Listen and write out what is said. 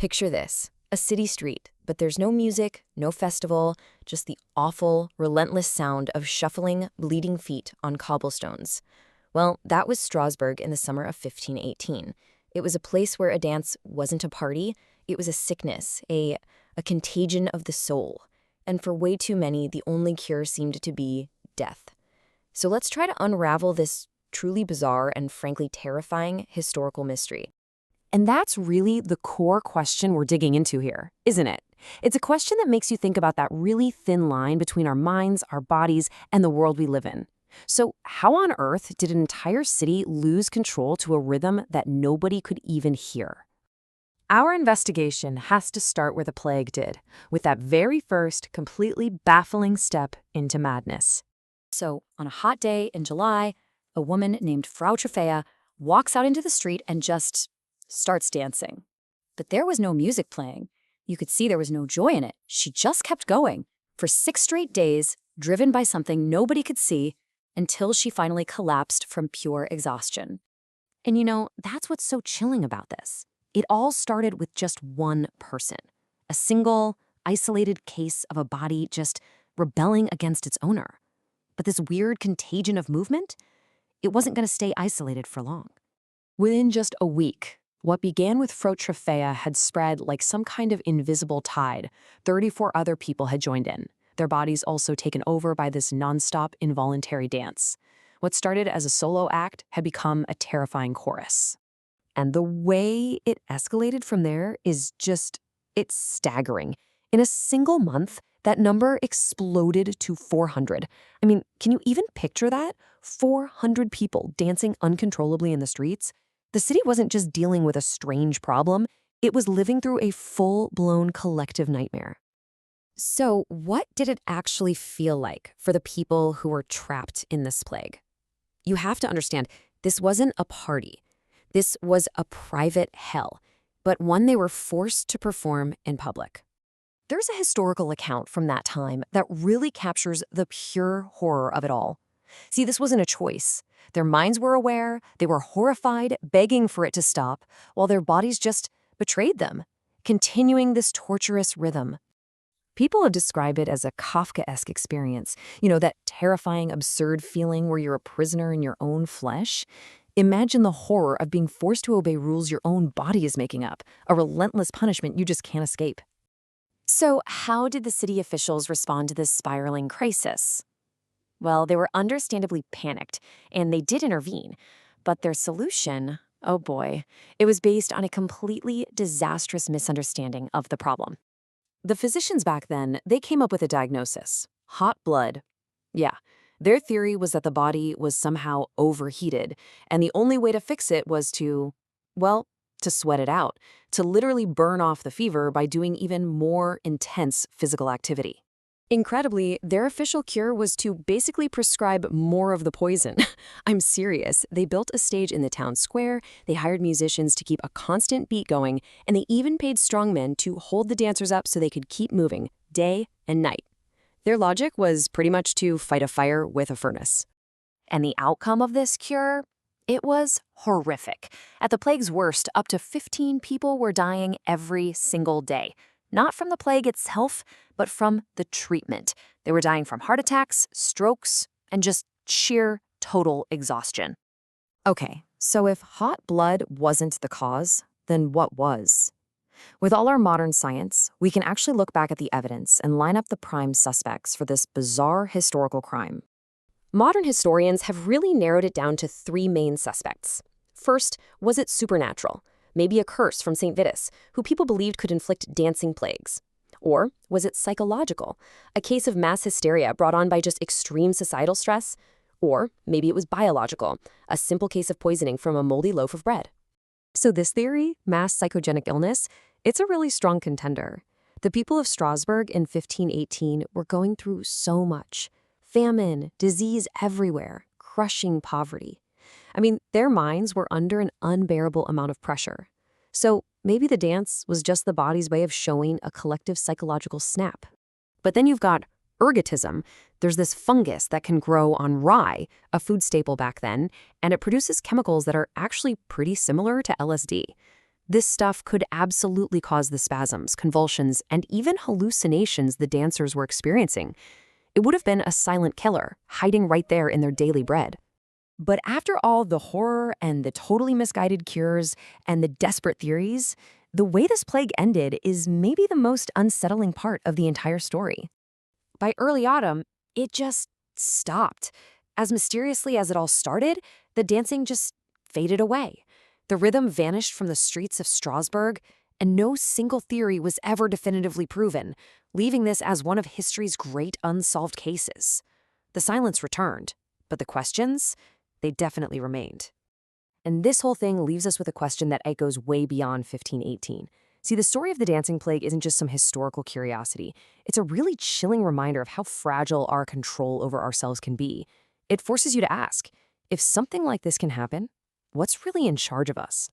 Picture this, a city street, but there's no music, no festival, just the awful, relentless sound of shuffling, bleeding feet on cobblestones. Well, that was Strasbourg in the summer of 1518. It was a place where a dance wasn't a party, it was a sickness, a contagion of the soul. And for way too many, the only cure seemed to be death. So let's try to unravel this truly bizarre and frankly terrifying historical mystery. And that's really the core question we're digging into here, isn't it? It's a question that makes you think about that really thin line between our minds, our bodies, and the world we live in. So how on earth did an entire city lose control to a rhythm that nobody could even hear? Our investigation has to start where the plague did, with that very first, completely baffling step into madness. So, on a hot day in July, a woman named Frau Trofea walks out into the street and just starts dancing. But there was no music playing. You could see there was no joy in it. She just kept going for 6 straight days, driven by something nobody could see, until she finally collapsed from pure exhaustion. And that's what's so chilling about this. It all started with just one person, a single, isolated case of a body just rebelling against its owner. But this weird contagion of movement, it wasn't going to stay isolated for long. Within just a week, what began with Frau Trofea had spread like some kind of invisible tide. 34 other people had joined in, their bodies also taken over by this nonstop involuntary dance. What started as a solo act had become a terrifying chorus. And the way it escalated from there is it's staggering. In a single month, that number exploded to 400. I mean, can you even picture that? 400 people dancing uncontrollably in the streets? The city wasn't just dealing with a strange problem, it was living through a full-blown collective nightmare. So, what did it actually feel like for the people who were trapped in this plague? You have to understand, this wasn't a party. This was a private hell, but one they were forced to perform in public. There's a historical account from that time that really captures the pure horror of it all. See, this wasn't a choice. Their minds were aware, they were horrified, begging for it to stop, while their bodies just betrayed them, continuing this torturous rhythm. People have described it as a Kafkaesque experience, that terrifying, absurd feeling where you're a prisoner in your own flesh. Imagine the horror of being forced to obey rules your own body is making up, a relentless punishment you just can't escape. So how did the city officials respond to this spiraling crisis? Well, they were understandably panicked, and they did intervene. But their solution, oh boy, it was based on a completely disastrous misunderstanding of the problem. The physicians back then, they came up with a diagnosis: hot blood. Yeah, their theory was that the body was somehow overheated, and the only way to fix it was to sweat it out, to literally burn off the fever by doing even more intense physical activity. Incredibly, their official cure was to basically prescribe more of the poison. I'm serious. They built a stage in the town square, they hired musicians to keep a constant beat going, and they even paid strongmen to hold the dancers up so they could keep moving, day and night. Their logic was pretty much to fight a fire with a furnace. And the outcome of this cure? It was horrific. At the plague's worst, up to 15 people were dying every single day. Not from the plague itself, but from the treatment. They were dying from heart attacks, strokes, and just sheer total exhaustion. Okay, so if hot blood wasn't the cause, then what was? With all our modern science, we can actually look back at the evidence and line up the prime suspects for this bizarre historical crime. Modern historians have really narrowed it down to 3 main suspects. First, was it supernatural? Maybe a curse from St. Vitus, who people believed could inflict dancing plagues. Or was it psychological, a case of mass hysteria brought on by just extreme societal stress? Or maybe it was biological, a simple case of poisoning from a moldy loaf of bread. So this theory, mass psychogenic illness, it's a really strong contender. The people of Strasbourg in 1518 were going through so much. Famine, disease everywhere, crushing poverty. I mean, their minds were under an unbearable amount of pressure. So maybe the dance was just the body's way of showing a collective psychological snap. But then you've got ergotism. There's this fungus that can grow on rye, a food staple back then, and it produces chemicals that are actually pretty similar to LSD. This stuff could absolutely cause the spasms, convulsions, and even hallucinations the dancers were experiencing. It would have been a silent killer, hiding right there in their daily bread. But after all the horror and the totally misguided cures and the desperate theories, the way this plague ended is maybe the most unsettling part of the entire story. By early autumn, it just stopped. As mysteriously as it all started, the dancing just faded away. The rhythm vanished from the streets of Strasbourg, and no single theory was ever definitively proven, leaving this as one of history's great unsolved cases. The silence returned, but the questions, they definitely remained. And this whole thing leaves us with a question that goes way beyond 1518. See, the story of the dancing plague isn't just some historical curiosity. It's a really chilling reminder of how fragile our control over ourselves can be. It forces you to ask, if something like this can happen, what's really in charge of us?